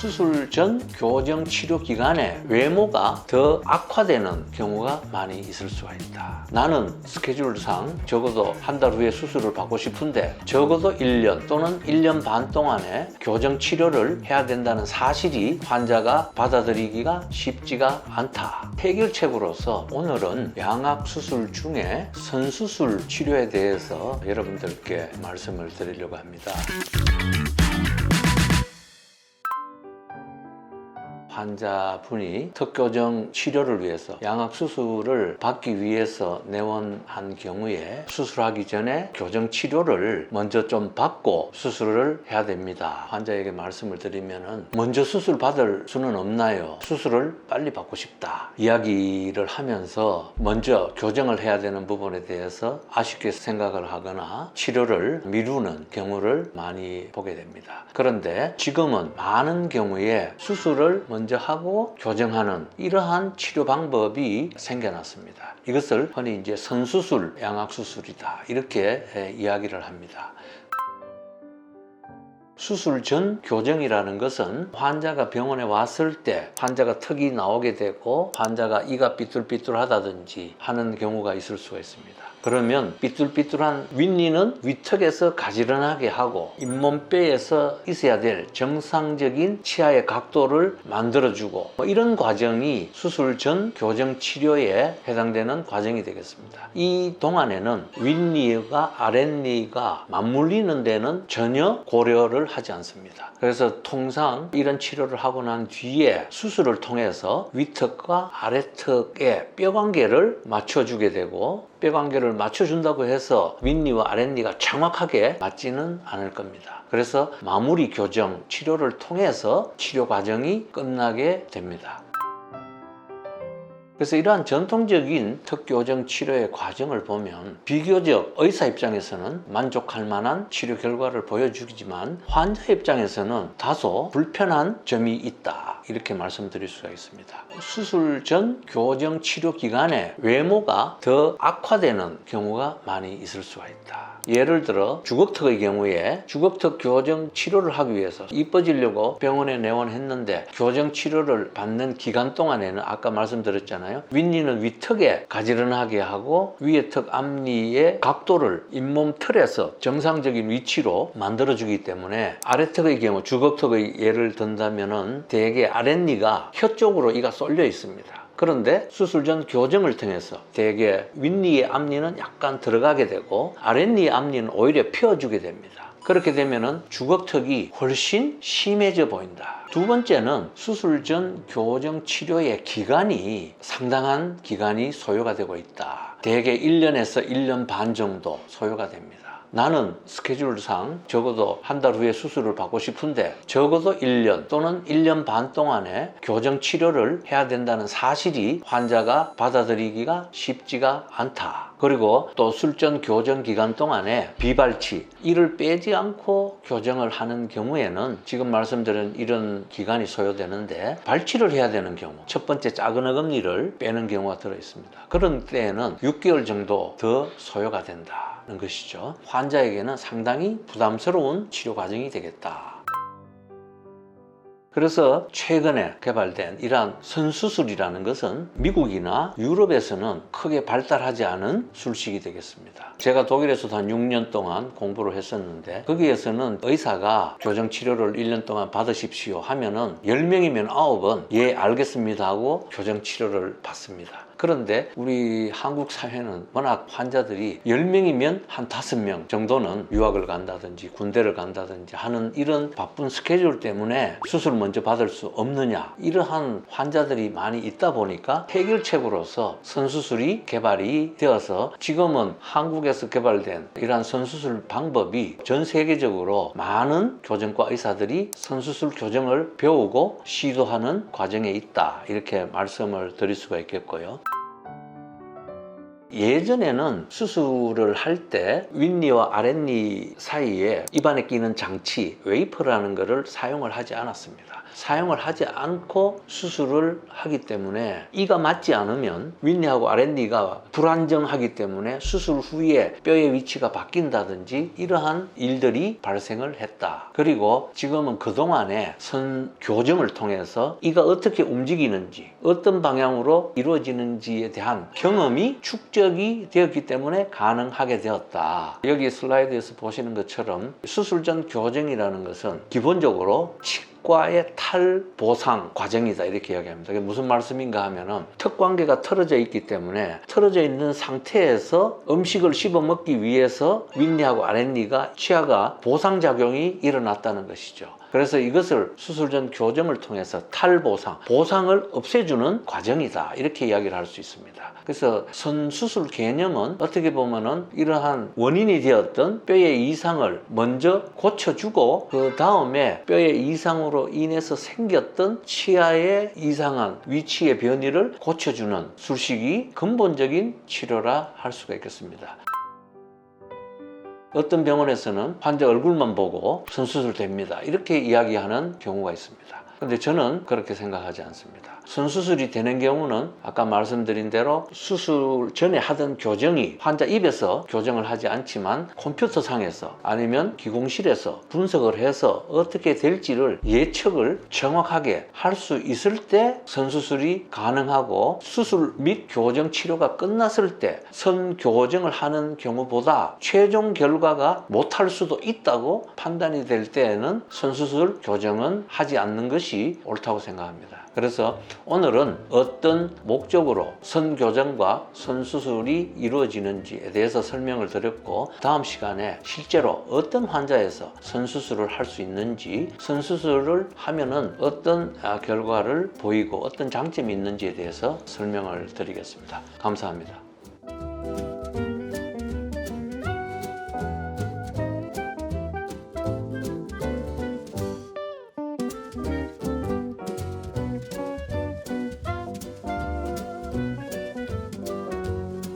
수술 전 교정 치료 기간에 외모가 더 악화되는 경우가 많이 있을 수가 있다. 나는 스케줄상 적어도 한 달 후에 수술을 받고 싶은데 적어도 1년 또는 1년 반 동안에 교정 치료를 해야 된다는 사실이 환자가 받아들이기가 쉽지가 않다. 해결책으로서 오늘은 양악 수술 중에 선수술 치료에 대해서 여러분들께 말씀을 드리려고 합니다. 환자분이 특교정 치료를 위해서 양악수술을 받기 위해서 내원한 경우에 수술하기 전에 교정 치료를 먼저 좀 받고 수술을 해야 됩니다. 환자에게 말씀을 드리면은 먼저 수술 받을 수는 없나요? 수술을 빨리 받고 싶다 이야기를 하면서 먼저 교정을 해야 되는 부분에 대해서 아쉽게 생각을 하거나 치료를 미루는 경우를 많이 보게 됩니다. 그런데 지금은 많은 경우에 수술을 먼저 하고 교정하는 이러한 치료 방법이 생겨났습니다. 이것을 흔히 이제 선수술, 양악수술이다 이렇게 이야기를 합니다. 수술 전 교정이라는 것은 환자가 병원에 왔을 때 환자가 턱이 나오게 되고 환자가 이가 삐뚤삐뚤하다든지 하는 경우가 있을 수가 있습니다. 그러면 삐뚤삐뚤한 윗니는 위턱에서 가지런하게 하고 잇몸뼈에서 있어야 될 정상적인 치아의 각도를 만들어주고 이런 과정이 수술 전 교정 치료에 해당되는 과정이 되겠습니다. 이 동안에는 윗니가 아랫니가 맞물리는 데는 전혀 고려를 하지 않습니다. 그래서 통상 이런 치료를 하고 난 뒤에 수술을 통해서 위턱과 아래턱의 뼈관계를 맞춰주게 되고 뼈관계를 맞춰준다고 해서 윗니와 아랫니가 정확하게 맞지는 않을 겁니다. 그래서 마무리 교정 치료를 통해서 치료 과정이 끝나게 됩니다. 그래서 이러한 전통적인 턱교정 치료의 과정을 보면 비교적 의사 입장에서는 만족할 만한 치료 결과를 보여주지만 환자 입장에서는 다소 불편한 점이 있다 이렇게 말씀드릴 수가 있습니다. 수술 전 교정 치료 기간에 외모가 더 악화되는 경우가 많이 있을 수가 있다. 예를 들어 주걱턱의 경우에 주걱턱 교정 치료를 하기 위해서 이뻐지려고 병원에 내원했는데 교정 치료를 받는 기간 동안에는 아까 말씀드렸잖아요. 윗니는 위턱에 가지런하게 하고 위의 턱 앞니의 각도를 잇몸 틀에서 정상적인 위치로 만들어주기 때문에 아래턱의 경우 주걱턱의 예를 든다면은 대개 아랫니가 혀 쪽으로 이가 쏠려 있습니다. 그런데 수술 전 교정을 통해서 대개 윗니의 앞니는 약간 들어가게 되고 아랫니의 앞니는 오히려 펴주게 됩니다. 그렇게 되면은 주걱턱이 훨씬 심해져 보인다. 두 번째는 수술 전 교정 치료의 기간이 상당한 기간이 소요가 되고 있다. 대개 1년에서 1년 반 정도 소요가 됩니다. 나는 스케줄상 적어도 한 달 후에 수술을 받고 싶은데 적어도 1년 또는 1년 반 동안에 교정 치료를 해야 된다는 사실이 환자가 받아들이기가 쉽지가 않다. 그리고 또 술전 교정 기간 동안에 비발치, 이를 빼지 않고 교정을 하는 경우에는 지금 말씀드린 이런 기간이 소요되는데 발치를 해야 되는 경우 첫 번째 작은 어금니를 빼는 경우가 들어 있습니다. 그런 때에는 6개월 정도 더 소요가 된다는 것이죠. 환자에게는 상당히 부담스러운 치료 과정이 되겠다. 그래서 최근에 개발된 이러한 선수술이라는 것은 미국이나 유럽에서는 크게 발달하지 않은 술식이 되겠습니다. 제가 독일에서도 한 6년 동안 공부를 했었는데 거기에서는 의사가 교정 치료를 1년 동안 받으십시오 하면은 10명이면 9은 예 알겠습니다 하고 교정 치료를 받습니다. 그런데 우리 한국 사회는 워낙 환자들이 10명이면 한 5명 정도는 유학을 간다든지 군대를 간다든지 하는 이런 바쁜 스케줄 때문에 수술 먼저 받을 수 없느냐 이러한 환자들이 많이 있다 보니까 해결책으로서 선수술이 개발이 되어서 지금은 한국에서 개발된 이러한 선수술 방법이 전 세계적으로 많은 교정과 의사들이 선수술 교정을 배우고 시도하는 과정에 있다 이렇게 말씀을 드릴 수가 있겠고요. 예전에는 수술을 할 때 윗니와 아랫니 사이에 입안에 끼는 장치, 웨이퍼라는 것을 사용을 하지 않았습니다. 사용을 하지 않고 수술을 하기 때문에 이가 맞지 않으면 윗니하고 아랫니가 불안정하기 때문에 수술 후에 뼈의 위치가 바뀐다든지 이러한 일들이 발생을 했다. 그리고 지금은 그동안에 선 교정을 통해서 이가 어떻게 움직이는지 어떤 방향으로 이루어지는지에 대한 경험이 축적이 되었기 때문에 가능하게 되었다. 여기 슬라이드에서 보시는 것처럼 수술 전 교정이라는 것은 기본적으로 치과의 탈보상 과정이다 이렇게 이야기합니다. 이게 무슨 말씀인가 하면은 턱관계가 틀어져 있기 때문에 틀어져 있는 상태에서 음식을 씹어 먹기 위해서 윗니하고 아랫니가 치아가 보상작용이 일어났다는 것이죠. 그래서 이것을 수술 전 교정을 통해서 탈보상, 보상을 없애주는 과정이다 이렇게 이야기를 할 수 있습니다. 그래서 선수술 개념은 어떻게 보면은 이러한 원인이 되었던 뼈의 이상을 먼저 고쳐주고 그 다음에 뼈의 이상으로 인해서 생겼던 치아의 이상한 위치의 변이를 고쳐주는 술식이 근본적인 치료라 할 수가 있겠습니다. 어떤 병원에서는 환자 얼굴만 보고 선수술 됩니다 이렇게 이야기하는 경우가 있습니다. 근데 저는 그렇게 생각하지 않습니다. 선수술이 되는 경우는 아까 말씀드린 대로 수술 전에 하던 교정이 환자 입에서 교정을 하지 않지만 컴퓨터상에서 아니면 기공실에서 분석을 해서 어떻게 될지를 예측을 정확하게 할 수 있을 때 선수술이 가능하고 수술 및 교정 치료가 끝났을 때 선교정을 하는 경우보다 최종 결과가 못할 수도 있다고 판단이 될 때에는 선수술 교정은 하지 않는 것이 옳다고 생각합니다. 그래서 오늘은 어떤 목적으로 선교정과 선수술이 이루어지는지에 대해서 설명을 드렸고 다음 시간에 실제로 어떤 환자에서 선수술을 할 수 있는지 선수술을 하면은 어떤 결과를 보이고 어떤 장점이 있는지에 대해서 설명을 드리겠습니다. 감사합니다.